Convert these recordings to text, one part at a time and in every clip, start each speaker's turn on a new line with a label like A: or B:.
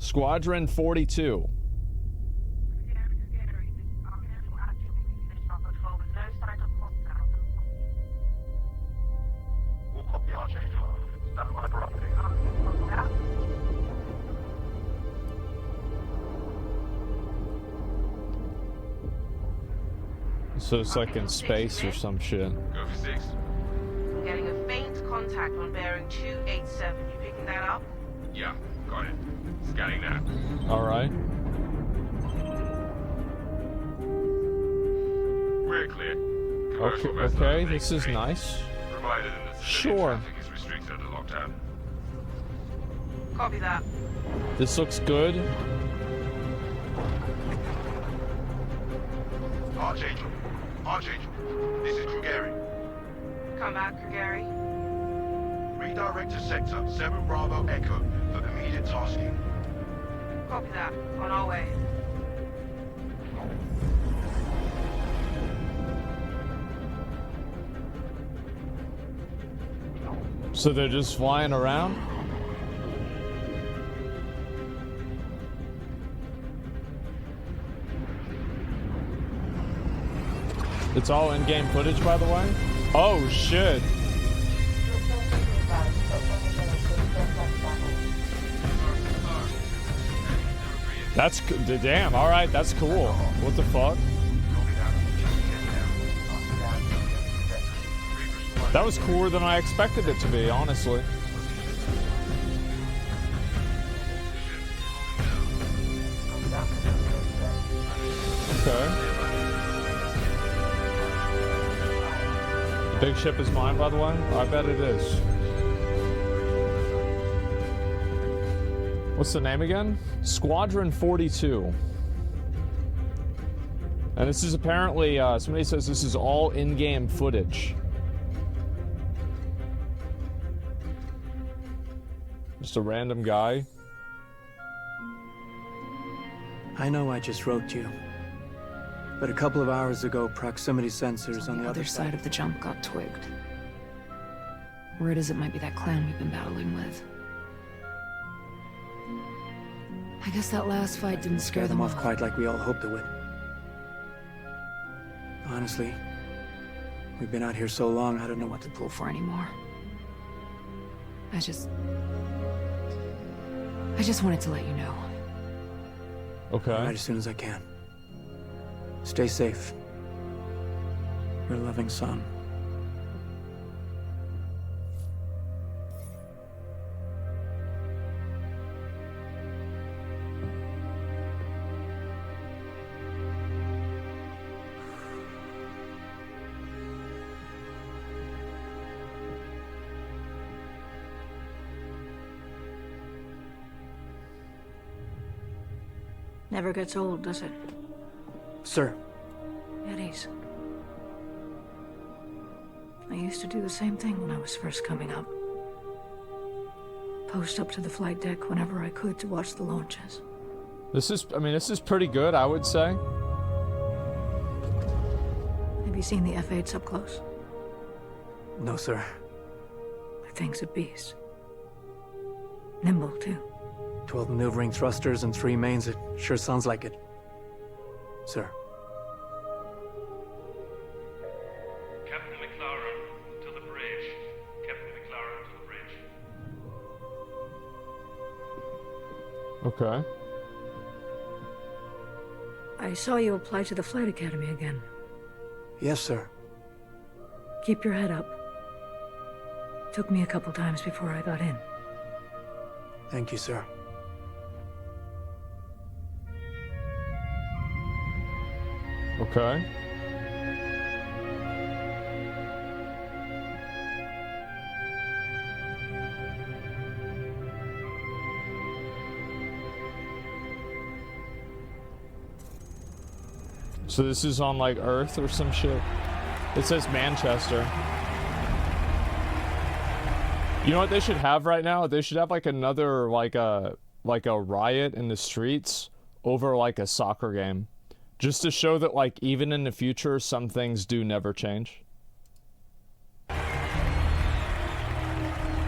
A: Squadron 42. So it's like in space or some shit.
B: Go for 6.
C: I'm getting a faint contact on bearing 287. You picking that up?
B: Yeah, got it. Scanning now.
A: Alright.
B: We're clear.
A: Okay,
B: Commercial vessel
A: okay,
B: makes
A: this is
B: range,
A: nice.
B: provided that the civilian
A: Sure.
B: traffic is restricted under lockdown.
C: Copy that.
A: This looks good.
B: Archangel. Archangel. This is Krugeri.
C: Come back, Gary.
B: Redirect to sector 7 Bravo Echo for immediate tasking.
C: Copy that. On our way.
A: So they're just flying around? It's all in-game footage, by the way? Oh, shit. That's... damn, alright, that's cool. What the fuck? That was cooler than I expected it to be, honestly. Okay. The big ship is mine, by the way? I bet it is. What's the name again? Squadron 42. And this is apparently, somebody says this is all in-game footage. Just a random guy.
D: I know I just wrote you. But a couple of hours ago, proximity sensors on the
E: other side of the jump got twigged. Word is it might be that clan we've been battling with. I guess that last fight didn't scare them
D: off
E: off.
D: quite like we all hoped it would. Honestly, we've been out here so long, I don't know what to
E: Pull for anymore. I just wanted to let you know.
A: Okay.
D: Right as soon as I can. Stay safe. Your loving son.
F: Never gets old, does it?
D: Sir.
F: Eddies. I used to do the same thing when I was first coming up. Post up to the flight deck whenever I could to watch the launches.
A: This is, I mean, this is pretty good, I would say.
F: Have you seen the F-8s up close?
D: No, sir.
F: The thing's a beast. Nimble, too.
D: 12 maneuvering thrusters and 3 mains. It sure sounds like it. Sir.
G: Captain McLaren to the bridge. Captain McLaren to the bridge.
A: Okay.
F: I saw you apply to the flight academy again.
D: Yes, sir.
F: Keep your head up. Took me a couple times before I got in.
D: Thank you, sir.
A: Okay. So this is on like Earth or some shit. It says Manchester. You know what they should have right now? They should have like another like a riot in the streets over like a soccer game. Just to show that, like, even in the future, some things do never change.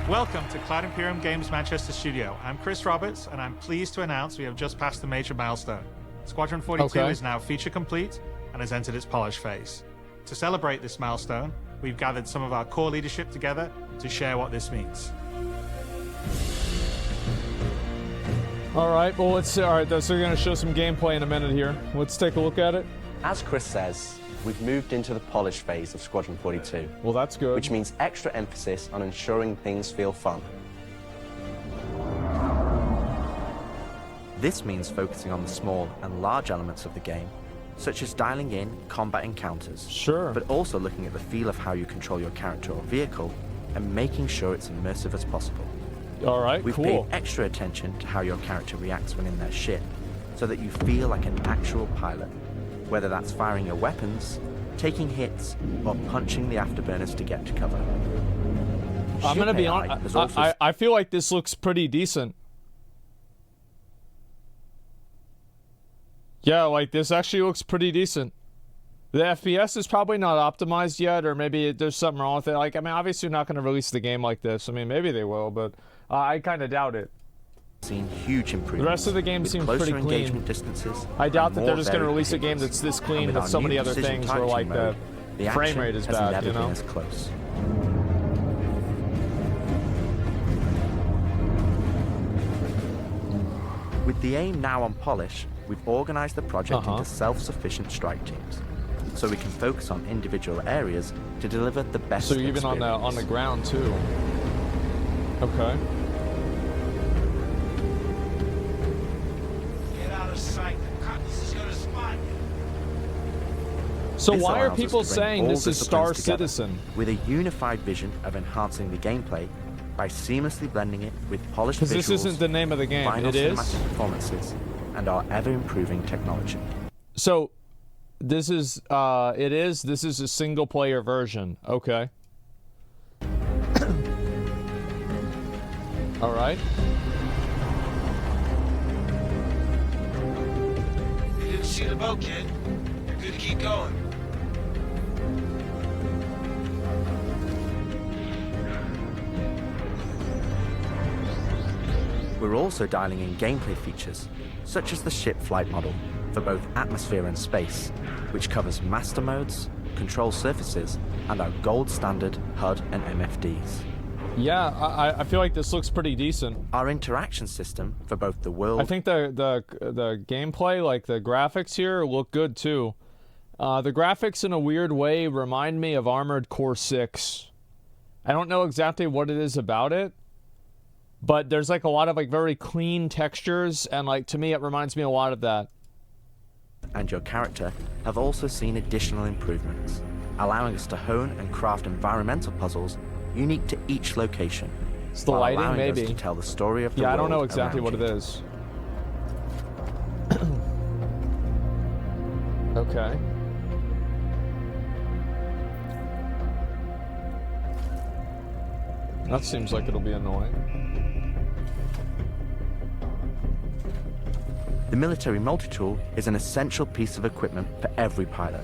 H: Welcome to Cloud Imperium Games Manchester Studio. I'm Chris Roberts, and I'm pleased to announce we have just passed a major milestone. Squadron 42 is now feature complete and has entered its polish phase. To celebrate this milestone, we've gathered some of our core leadership together to share what this means.
A: All right, well, let's see. All right, so we're going to show some gameplay in a minute here. Let's take a look at it.
I: As Chris says, we've moved into the polish phase of Squadron 42.
A: Well, that's good.
I: Which means extra emphasis on ensuring things feel fun. This means focusing on the small and large elements of the game, such as dialing in combat encounters.
A: Sure.
I: But also looking at the feel of how you control your character or vehicle and making sure it's immersive as possible.
A: All right,
I: We've
A: cool.
I: paid extra attention to how your character reacts when in their ship, so that you feel like an actual pilot, whether that's firing your weapons, taking hits, or punching the afterburners to get to cover.
A: I'm going to be honest, I feel like this looks pretty decent. Yeah, like this actually looks pretty decent. The FPS is probably not optimized yet, or maybe there's something wrong with it. Like, I mean, obviously you're not going to release the game like this. I mean, maybe they will, but I kind of doubt it.
I: Seen huge improvements.
A: The rest of the game seems pretty clean.
I: Distances,
A: I doubt that they're just going to release a game that's this clean with so many other things where like the frame rate is bad, you know?
I: Close. With the aim now on polish, we've organized the project into self-sufficient strike teams, so we can focus on individual areas to deliver the best.
A: So you're even on the ground too. Okay.
B: Get out of sight. The cutlass is gonna spot you.
A: So
I: This
A: why are
I: allows us
A: people
I: to bring
A: saying
I: all
A: this is Star
I: disciplines together
A: Citizen?
I: with a unified vision of enhancing the gameplay by seamlessly blending it with polished
A: Because
I: visuals,
A: this isn't the name of the game.
I: final
A: It is?
I: cinematic performances, and our ever-improving technology.
A: So, this is, this is a single-player version. Okay. All right.
B: You didn't see the boat, kid. You're good to keep going.
I: We're also dialing in gameplay features, such as the ship flight model, for both atmosphere and space, which covers master modes, control surfaces, and our gold standard HUD and MFDs.
A: Yeah, I feel like this looks pretty decent.
I: Our interaction system for both the world...
A: I think the gameplay, like the graphics here, look good too. The graphics in a weird way remind me of Armored Core 6. I don't know exactly what it is about it, but there's like a lot of like very clean textures, and like to me it reminds me a lot of that.
I: And your character have also seen additional improvements, allowing us to hone and craft environmental puzzles unique to each location.
A: It's the lighting, maybe.
I: Us to tell the story of the
A: yeah, I
I: world
A: don't know exactly what
I: you.
A: it is. Okay. That seems like it'll be annoying.
I: The military multi-tool is an essential piece of equipment for every pilot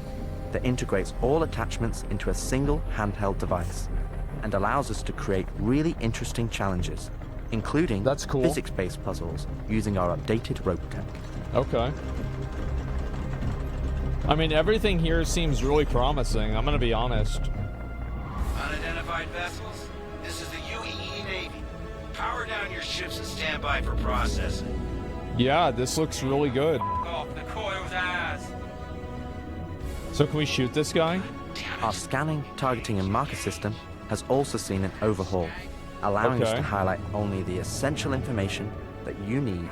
I: that integrates all attachments into a single handheld device and allows us to create really interesting challenges, including physics-based puzzles using our updated rope tech.
A: Okay. I mean, everything here seems really promising, I'm gonna be honest.
B: Unidentified vessels? This is the UEE Navy. Power down your ships and stand by for processing.
A: Yeah, this looks really good.
B: Oh, the coil's ass.
A: So can we shoot this guy?
I: Our scanning, targeting, and marker system has also seen an overhaul, allowing us to highlight only the essential information that you need,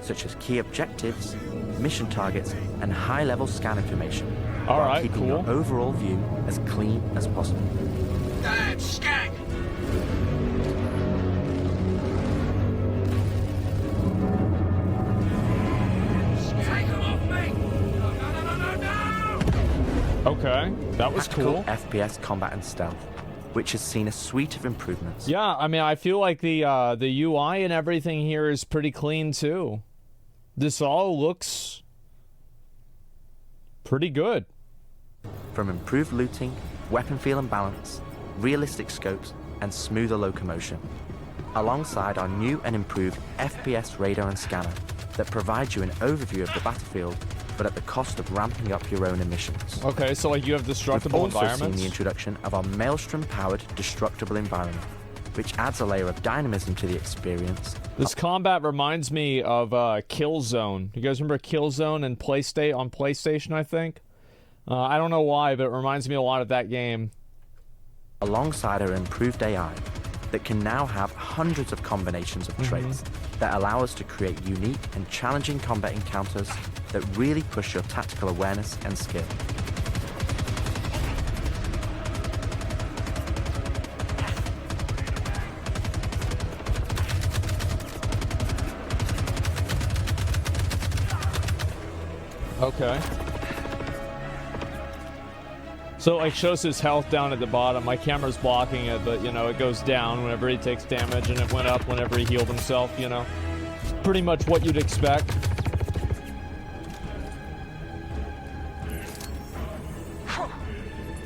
I: such as key objectives, mission targets, and high-level scan information, while keeping your overall view as clean as possible.
B: Damn, skank!
A: Okay, that was
I: Tactical
A: cool.
I: FPS combat and stealth, which has seen a suite of improvements.
A: Yeah, I mean, I feel like the UI and everything here is pretty clean too. This all looks pretty good.
I: From improved looting, weapon feel and balance, realistic scopes, and smoother locomotion, alongside our new and improved FPS radar and scanner that provides you an overview of the battlefield, but at the cost of ramping up your own emissions.
A: Okay, so like you have destructible
I: We've also
A: environments?
I: seen the introduction of our Maelstrom-powered destructible environment, which adds a layer of dynamism to the experience.
A: This combat reminds me of Killzone. You guys remember Killzone and on PlayStation, I think? I don't know why, but it reminds me a lot of that game.
I: Alongside our improved AI that can now have hundreds of combinations of traits that allow us to create unique and challenging combat encounters that really push your tactical awareness and skill.
A: Okay. So it like shows his health down at the bottom. My camera's blocking it, but you know, it goes down whenever he takes damage, and it went up whenever he healed himself, you know. Pretty much what you'd expect.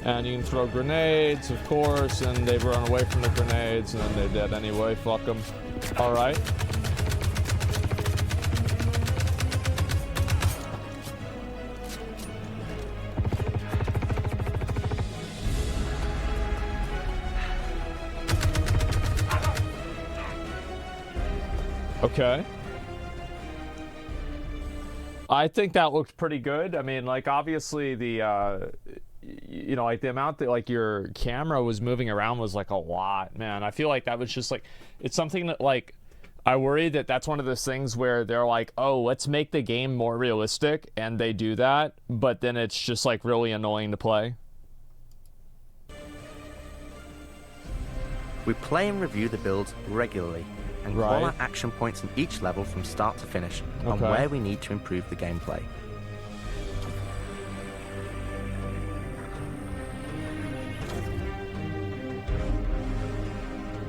A: And you can throw grenades, of course, and they run away from the grenades, and then they're dead anyway. Fuck them. Alright. Okay. I think that looked pretty good. I mean, like, obviously the, you know, like the amount that like your camera was moving around was like a lot, man. I feel like that was just like, it's something that like, I worry that that's one of those things where they're like, oh, let's make the game more realistic, and they do that, but then it's just like really annoying to play.
I: We play and review the builds regularly, and call out action points in each level from start to finish on where we need to improve the gameplay.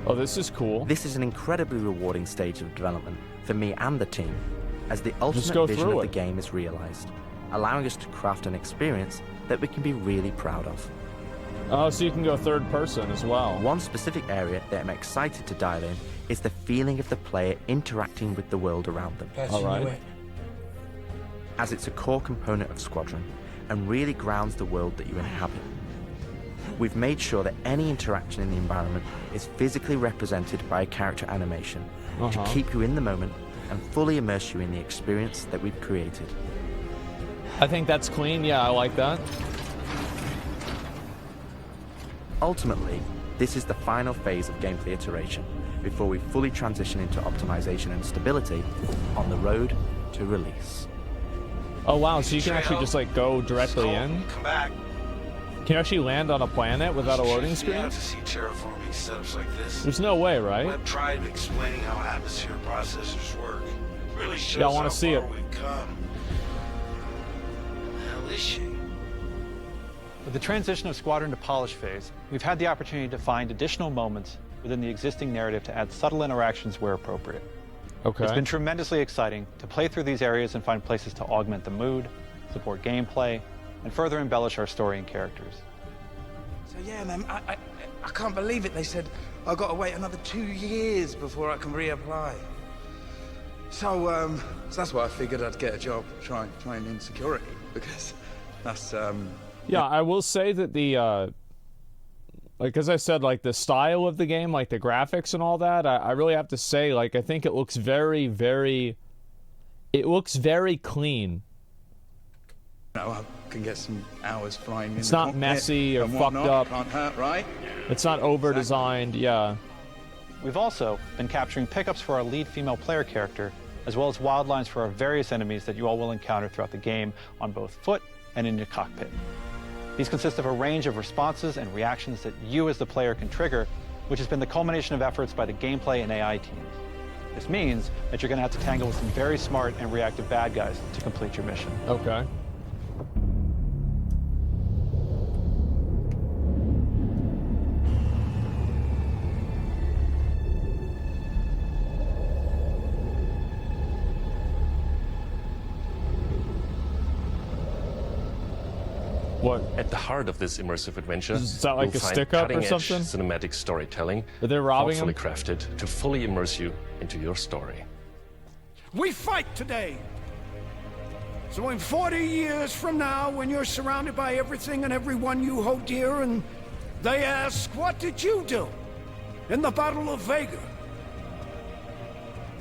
A: Oh, this is cool.
I: This is an incredibly rewarding stage of development for me and the team, as the ultimate vision of the game is realized, allowing us to craft an experience that we can be really proud of.
A: Oh, so you can go third person as well.
I: One specific area that I'm excited to dial in is the feeling of the player interacting with the world around them.
A: All right.
I: As it's a core component of Squadron and really grounds the world that you inhabit. We've made sure that any interaction in the environment is physically represented by a character animation to keep you in the moment and fully immerse you in the experience that we've created.
A: I think that's clean. Yeah, I like that.
I: Ultimately, this is the final phase of gameplay iteration before we fully transition into optimization and stability on the road to release.
A: Oh wow, so you can actually just like go directly in?
B: Come back.
A: Can you actually land on a planet without a loading screen?
B: To see terraforming setups like this.
A: There's no way, right?
B: Web tried explaining how atmosphere processors work. Really shows
A: Yeah, I want to see it.
B: we've come. The hell is she?
J: With the transition of Squadron to polish phase, we've had the opportunity to find additional moments within the existing narrative to add subtle interactions where appropriate.
A: Okay.
J: It's been tremendously exciting to play through these areas and find places to augment the mood, support gameplay, and further embellish our story and characters.
K: So yeah, man, I can't believe it. They said I've got to wait another 2 years before I can reapply. So that's why I figured I'd get a job trying in security, because that's
A: Yeah, I will say that the like, as I said, like the style of the game, like the graphics and all that, I really have to say, like, I think it looks very, very, it looks very clean.
K: You know, I can get some hours flying in
A: It's
K: the
A: not
K: cockpit
A: messy or
K: and
A: fucked
K: whatnot.
A: up.
K: Can't hurt, right?
A: It's not over-designed, yeah.
J: We've also been capturing pickups for our lead female player character, as well as wild lines for our various enemies that you all will encounter throughout the game on both foot and in your cockpit. These consist of a range of responses and reactions that you as the player can trigger, which has been the culmination of efforts by the gameplay and AI teams. This means that you're going to have to tangle with some very smart and reactive bad guys to complete your mission.
A: Okay. What?
L: At the heart of this immersive adventure,
A: Is that like
L: you'll
A: a
L: find
A: stick-up or
L: cutting-edge
A: something?
L: cinematic storytelling,
A: Are they robbing
L: thoughtfully
A: him?
L: crafted to fully immerse you into your story.
M: We fight today. So in 40 years from now, when you're surrounded by everything and everyone you hold dear, and they ask, what did you do in the Battle of Vega?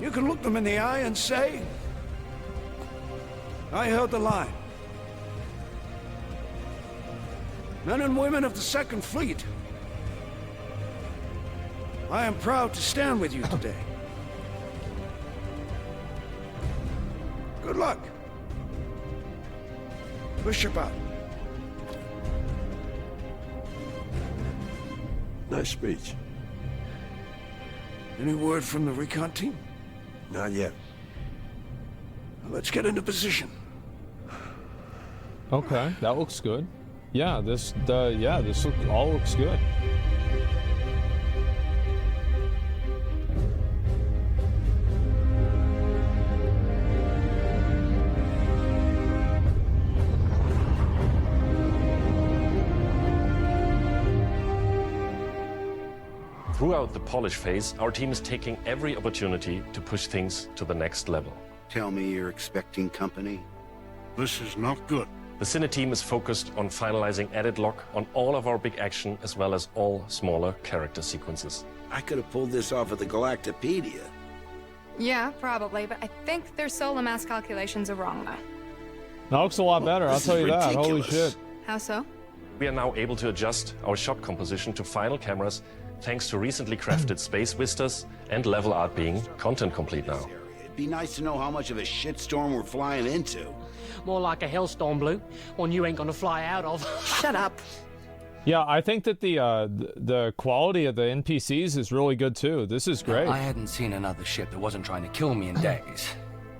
M: You can look them in the eye and say, I held the line. Men and women of the Second Fleet, I am proud to stand with you today. Good luck. Push about.
N: Nice speech.
M: Any word from the recon team?
N: Not yet.
M: Let's get into position.
A: Okay, that looks good. Yeah, this all looks good.
L: Throughout the polish phase, our team is taking every opportunity to push things to the next level.
N: Tell me you're expecting company? This is not good.
L: The Cine team is focused on finalizing edit lock on all of our big action as well as all smaller character sequences.
N: I could have pulled this off at the Galactopedia.
O: Yeah, probably, but I think their solar mass calculations are wrong, though.
A: That looks a lot better, I'll tell you that. Holy shit.
O: How so?
L: We are now able to adjust our shot composition to final cameras thanks to recently crafted space vistas and level art being content complete now.
N: It'd be nice to know how much of a shitstorm we're flying into.
P: More like a hellstorm, Blue. One you ain't gonna fly out of.
O: Shut up.
A: Yeah, I think that the quality of the NPCs is really good too. This is great.
Q: I hadn't seen another ship that wasn't trying to kill me in days,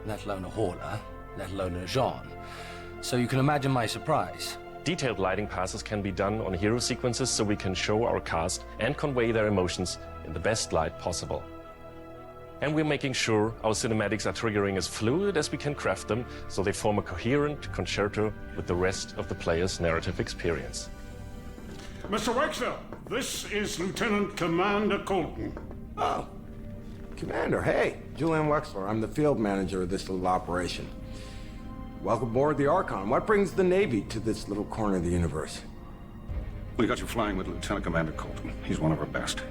Q: let alone a hauler, let alone a Jean. So you can imagine my surprise.
L: Detailed lighting passes can be done on hero sequences so we can show our cast and convey their emotions in the best light possible. And we're making sure our cinematics are triggering as fluid as we can craft them so they form a coherent concerto with the rest of the player's narrative experience.
R: Mr. Wexler, this is Lieutenant Commander Colton.
S: Oh, Commander, hey. Julian Wexler, I'm the field manager of this little operation. Welcome aboard the Archon. What brings the Navy to this little corner of the universe?
R: We got you flying with Lieutenant Commander Colton. He's one of our best.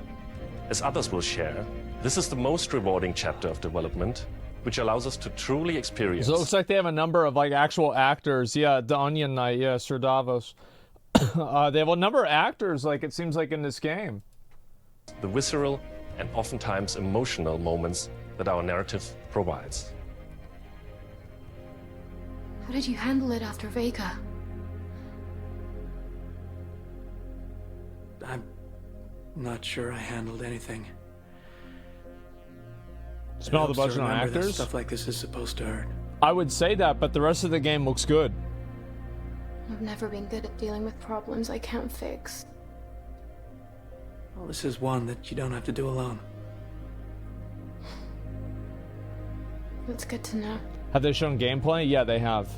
L: As others will share, this is the most rewarding chapter of development, which allows us to truly experience.
A: So it looks like they have a number of like actual actors. Yeah, the Onion Knight, yeah, Sir Davos. They have a number of actors, like it seems like in this game.
L: The visceral and oftentimes emotional moments that our narrative provides.
T: How did you handle it after Vega?
D: I'm not sure I handled anything.
A: Smell the budget on
D: Remember that
A: actors?
D: stuff like this is supposed to hurt.
A: I would say that, but the rest of the game looks good.
T: I've never been good at dealing with problems I can't fix.
D: Well, this is one that you don't have to do alone.
T: That's good to know.
A: Have they shown gameplay? Yeah, they have.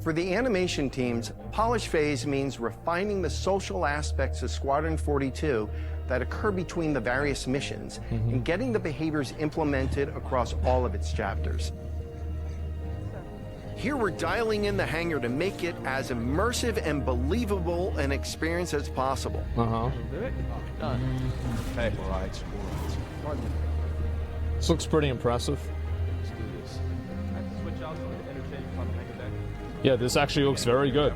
U: For the animation teams, polish phase means refining the social aspects of Squadron 42 that occur between the various missions and getting the behaviors implemented across all of its chapters. Here we're dialing in the hangar to make it as immersive and believable an experience as possible.
V: Okay, all right.
A: This looks pretty impressive. Yeah, this actually looks very good.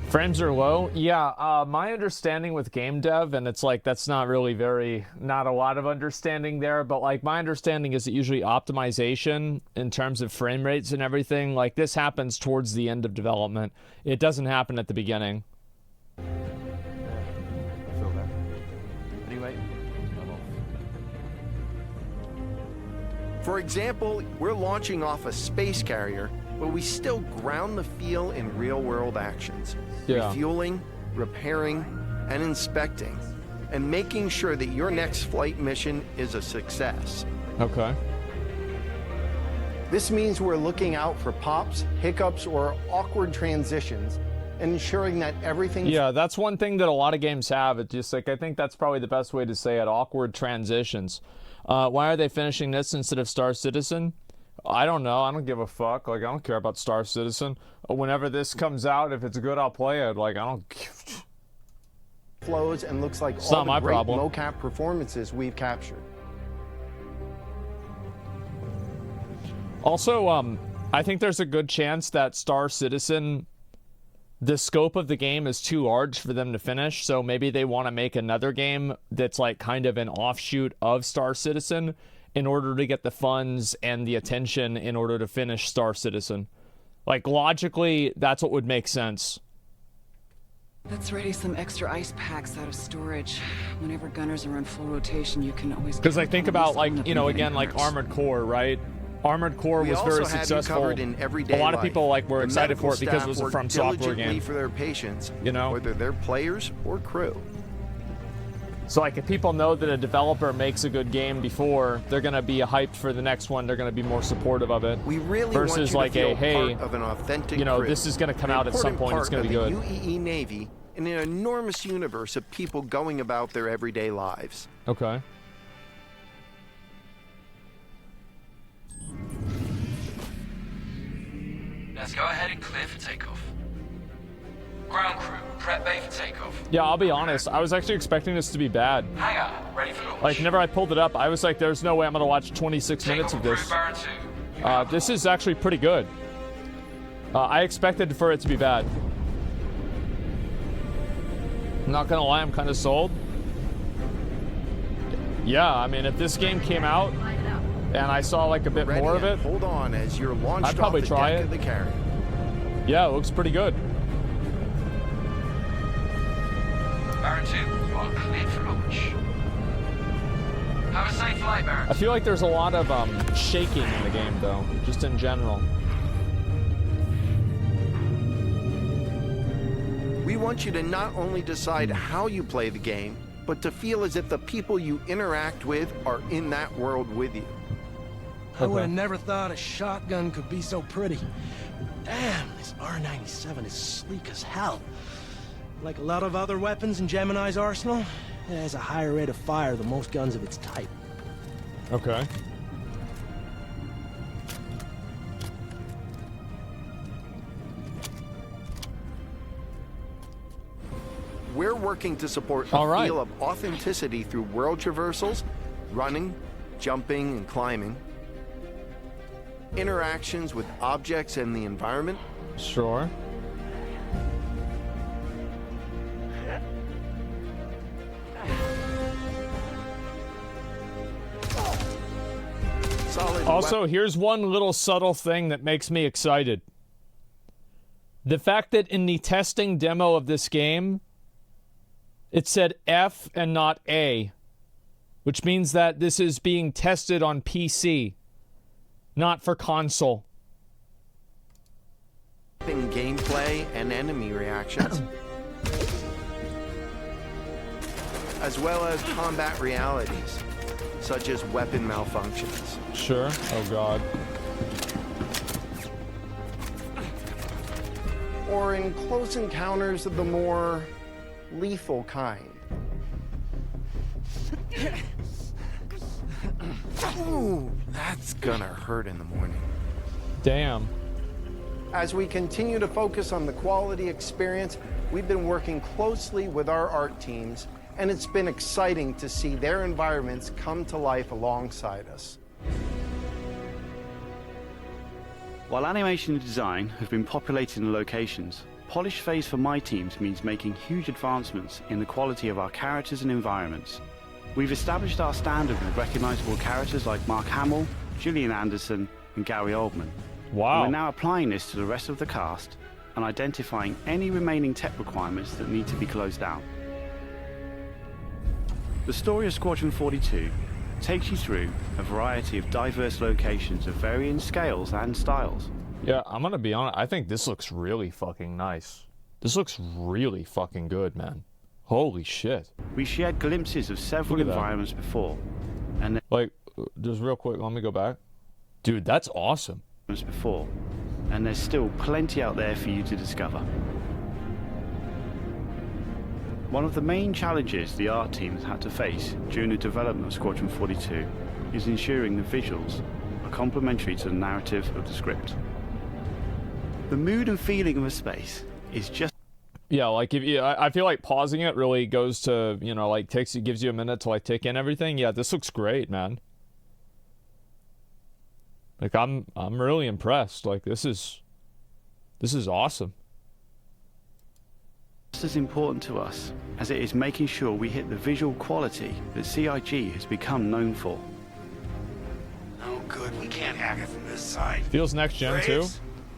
A: Frames are low. Yeah, my understanding with game dev, and it's like that's not really not a lot of understanding there, but like my understanding is that usually optimization in terms of frame rates and everything, like this happens towards the end of development. It doesn't happen at the beginning.
U: For example, we're launching off a space carrier, but we still ground the feel in real-world actions.
A: Yeah.
U: Refueling, repairing, and inspecting, and making sure that your next flight mission is a success.
A: Okay.
U: This means we're looking out for pops, hiccups, or awkward transitions, and ensuring that everything...
A: Yeah, that's one thing that a lot of games have. It's just like, I think that's probably the best way to say it, awkward transitions. Why are they finishing this instead of Star Citizen? I don't know. I don't give a fuck. Like, I don't care about Star Citizen. Whenever this comes out, if it's good, I'll play it. Like, I don't give...
U: flows and looks like
A: It's
U: all
A: not
U: the
A: my
U: great
A: problem.
U: mocap performances we've captured.
A: Also, I think there's a good chance that Star Citizen, the scope of the game is too large for them to finish, so maybe they want to make another game that's like kind of an offshoot of Star Citizen in order to get the funds and the attention in order to finish Star Citizen. Like, logically, that's what would make sense.
E: Let's ready some extra ice packs out of storage. Whenever gunners are on full rotation, you can always...
A: Because I think about, like, you know, again, like Armored Core, right? Armored Core was very successful. A lot of people like were excited for it because it was a From Software game.
U: For their patients,
A: you know,
U: whether they're players or crew.
A: So like, if people know that a developer makes a good game before, they're gonna be hyped for the next one. They're gonna be more supportive of it.
U: We really
A: versus
U: want you
A: like
U: to feel
A: a hey,
U: part of an authentic
A: you know,
U: crew.
A: this is gonna come out at some point. It's gonna be good.
U: UEE Navy in an enormous universe of people going about their everyday lives.
A: Okay.
B: Let's go ahead and clear for takeoff. Ground crew, prep bay for takeoff.
A: Yeah, I'll be honest. I was actually expecting this to be bad.
B: Hangar, ready for launch.
A: Like, whenever I pulled it up, I was like, there's no way I'm gonna watch 26 minutes of this. This is actually pretty good. I expected for it to be bad. I'm not gonna lie, I'm kind of sold. Yeah, I mean, if this game came out and I saw like a bit more of it,
U: hold on as you're launched
A: I'd probably
U: off the
A: try
U: deck
A: it.
U: of the carrier.
A: Yeah, it looks pretty good.
B: Baron 2, you are cleared for launch. Have a safe flight, Baron.
A: I feel like there's a lot of shaking in the game, though, just in general.
U: We want you to not only decide how you play the game, but to feel as if the people you interact with are in that world with you.
C: I would have never thought a shotgun could be so pretty. Damn, this R97 is sleek as hell. Like a lot of other weapons in Gemini's arsenal, it has a higher rate of fire than most guns of its type.
A: Okay.
U: We're working to support a feel of authenticity through world traversals, running, jumping, and climbing, interactions with objects and the environment.
A: Sure. Also, here's one little subtle thing that makes me excited. The fact that in the testing demo of this game, it said F and not A, which means that this is being tested on PC, not for console.
U: Gameplay and enemy reactions, as well as combat realities, such as weapon malfunctions.
A: Sure. Oh, God.
U: Or in close encounters of the more lethal kind. Ooh, that's gonna hurt in the morning.
A: Damn.
U: As we continue to focus on the quality experience, we've been working closely with our art teams, and it's been exciting to see their environments come to life alongside us.
V: While animation and design have been populating the locations, polish phase for my teams means making huge advancements in the quality of our characters and environments. We've established our standard with recognizable characters like Mark Hamill, Gillian Anderson, and Gary Oldman.
A: Wow.
V: And we're now applying this to the rest of the cast and identifying any remaining tech requirements that need to be closed out. The story of Squadron 42 takes you through a variety of diverse locations of varying scales and styles.
A: Yeah, I'm gonna be honest, I think this looks really fucking nice. This looks really fucking good, man. Holy shit.
V: We shared glimpses of several environments before, and
A: like, just real quick, let me go back. Dude, that's awesome.
V: As before, and there's still plenty out there for you to discover. One of the main challenges the art team has had to face during the development of Squadron 42 is ensuring the visuals are complementary to the narrative of the script. The mood and feeling of a space is just...
A: Yeah, like I feel like pausing it really goes to, you know, like gives you a minute to like take in everything. Yeah, this looks great, man. Like I'm really impressed. Like this is awesome.
V: Just as important to us as it is making sure we hit the visual quality that CIG has become known for.
B: Oh good, we can't hack it from this side.
A: Feels next gen too.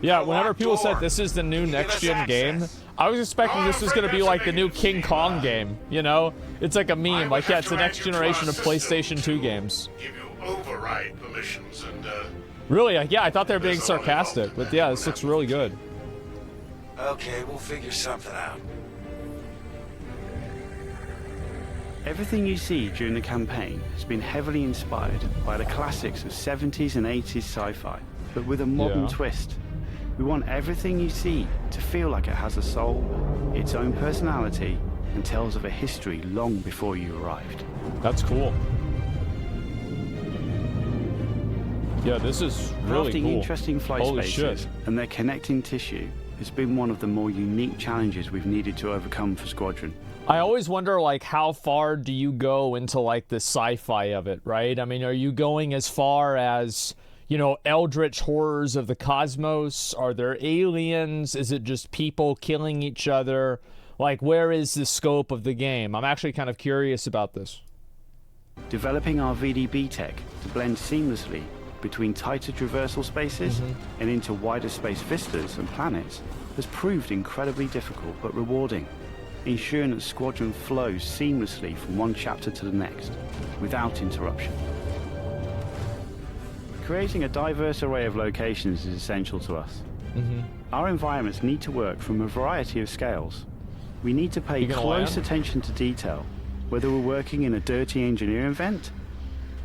A: Yeah, whenever people said this is the new next gen game, I was expecting this was gonna be like the new King Kong game, you know? It's like a meme, like yeah, it's the next generation of PlayStation 2 games.
R: Give you override permissions and
A: Really? Yeah, I thought they were being sarcastic, but yeah, this looks really good.
B: Okay, we'll figure something out.
V: Everything you see during the campaign has been heavily inspired by the classics of 70s and 80s sci-fi, but with a modern twist. We want everything you see to feel like it has a soul, its own personality, and tells of a history long before you arrived.
A: That's cool. Yeah, this is really
V: Crafting
A: cool.
V: interesting flight
A: Holy
V: spaces
A: shit.
V: and their connecting tissue has been one of the more unique challenges we've needed to overcome for Squadron.
A: I always wonder, like, how far do you go into, like, the sci-fi of it, right? I mean, are you going as far as, you know, eldritch horrors of the cosmos? Are there aliens? Is it just people killing each other? Like, where is the scope of the game? I'm actually kind of curious about this.
V: Developing our VDB tech to blend seamlessly between tighter traversal spaces and into wider space vistas and planets has proved incredibly difficult but rewarding, ensuring that Squadron flows seamlessly from one chapter to the next, without interruption. Creating a diverse array of locations is essential to us. Our environments need to work from a variety of scales. We need to pay close attention to detail, whether we're working in a dirty engineering vent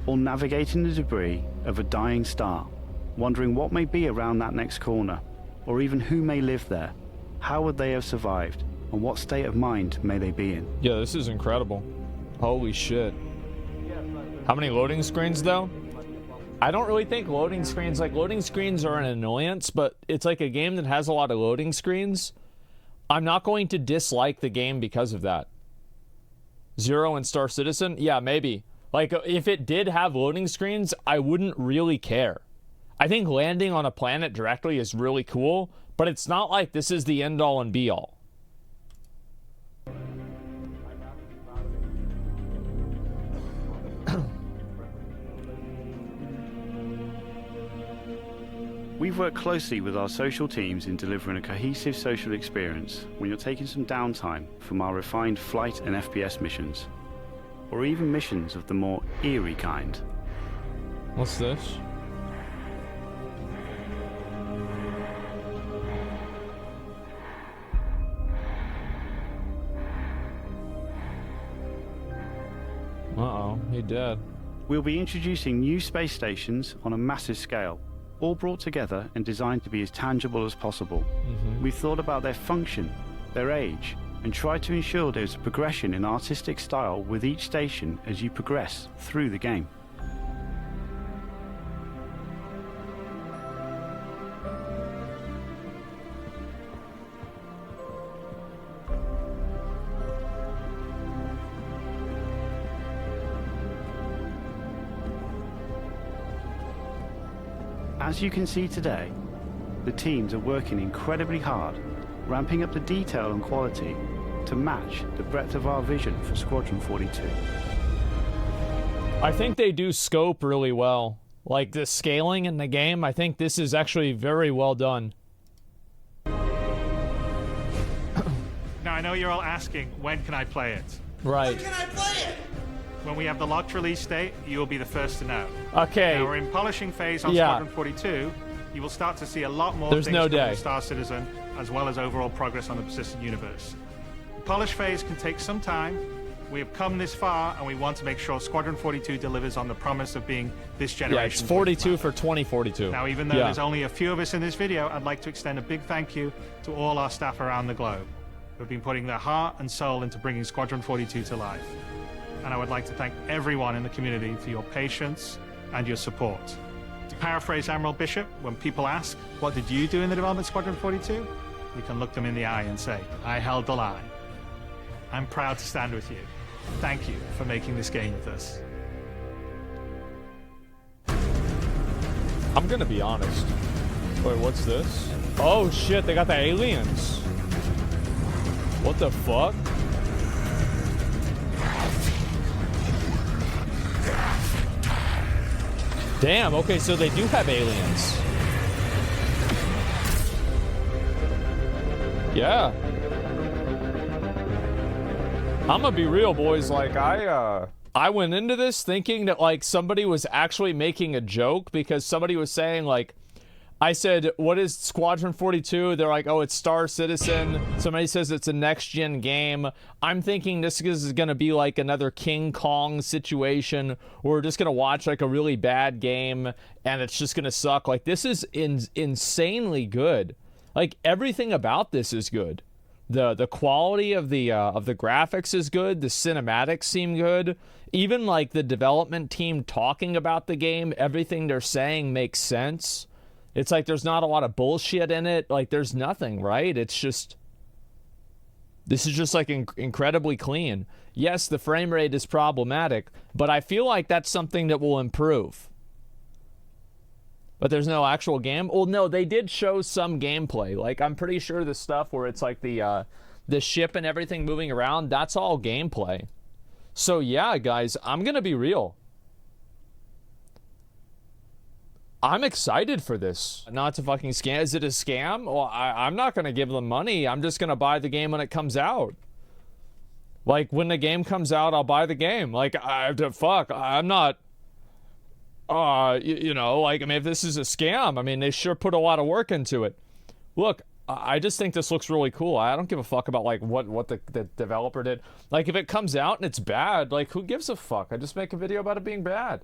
V: or navigating the debris of a dying star, wondering what may be around that next corner, or even who may live there, how would they have survived, and what state of mind may they be in.
A: Yeah, this is incredible. Holy shit. How many loading screens, though? I don't really think loading screens are an annoyance, but it's like a game that has a lot of loading screens. I'm not going to dislike the game because of that. Zero and Star Citizen? Yeah, maybe. Like, if it did have loading screens, I wouldn't really care. I think landing on a planet directly is really cool, but it's not like this is the end-all and be-all.
V: We've worked closely with our social teams in delivering a cohesive social experience when you're taking some downtime from our refined flight and FPS missions, or even missions of the more eerie kind.
A: What's this? Uh-oh, he dead.
V: We'll be introducing new space stations on a massive scale, all brought together and designed to be as tangible as possible. We've thought about their function, their age, and tried to ensure there's a progression in artistic style with each station as you progress through the game. As you can see today, the teams are working incredibly hard, ramping up the detail and quality to match the breadth of our vision for Squadron 42.
A: I think they do scope really well. Like the scaling in the game, I think this is actually very well done.
H: Now, I know you're all asking, when can I play it?
A: Right.
H: When can I play it? When we have the locked release date, you will be the first to know.
A: Okay.
H: Now, we're in polishing phase on Squadron 42. You will start to see a lot more things
A: no
H: from
A: day.
H: Star Citizen, as well as overall progress on the persistent universe. The polish phase can take some time, We have come this far, and we want to make sure Squadron 42 delivers on the promise of being this generation.
A: Yeah, it's 42 for 2042.
H: Now, even though there's only a few of us in this video, I'd like to extend a big thank you to all our staff around the globe who have been putting their heart and soul into bringing Squadron 42 to life. And I would like to thank everyone in the community for your patience and your support. To paraphrase Admiral Bishop, when people ask, what did you do in the development of Squadron 42? We can look them in the eye and say, I held the line. I'm proud to stand with you. Thank you for making this game with us.
A: I'm gonna be honest. Wait, what's this? Oh shit, they got the aliens. What the fuck? Damn, okay, so they do have aliens. Yeah. I'm gonna be real, boys. Like, I went into this thinking that, like, somebody was actually making a joke because somebody was saying, like, I said, what is Squadron 42? They're like, oh, it's Star Citizen. Somebody says it's a next-gen game. I'm thinking this is going to be like another King Kong situation where we're just going to watch like a really bad game and it's just going to suck. Like, this is insanely good. Like, everything about this is good. The quality of the graphics is good. The cinematics seem good. Even like the development team talking about the game, everything they're saying makes sense. It's like there's not a lot of bullshit in it. Like, there's nothing, right? It's just... This is just, like, incredibly clean. Yes, the frame rate is problematic, but I feel like that's something that will improve. But there's no actual game? Well, no, they did show some gameplay. Like, I'm pretty sure the stuff where it's, like, the ship and everything moving around, that's all gameplay. So, yeah, guys, I'm gonna be real. I'm excited for this. Not to fucking scam. Is it a scam? Well, I'm not going to give them money. I'm just going to buy the game when it comes out. Like, when the game comes out, I'll buy the game. Like, I'm not... you know, like, I mean, if this is a scam, I mean, they sure put a lot of work into it. Look, I just think this looks really cool. I don't give a fuck about, like, what the developer did. Like, if it comes out and it's bad, like, who gives a fuck? I just make a video about it being bad.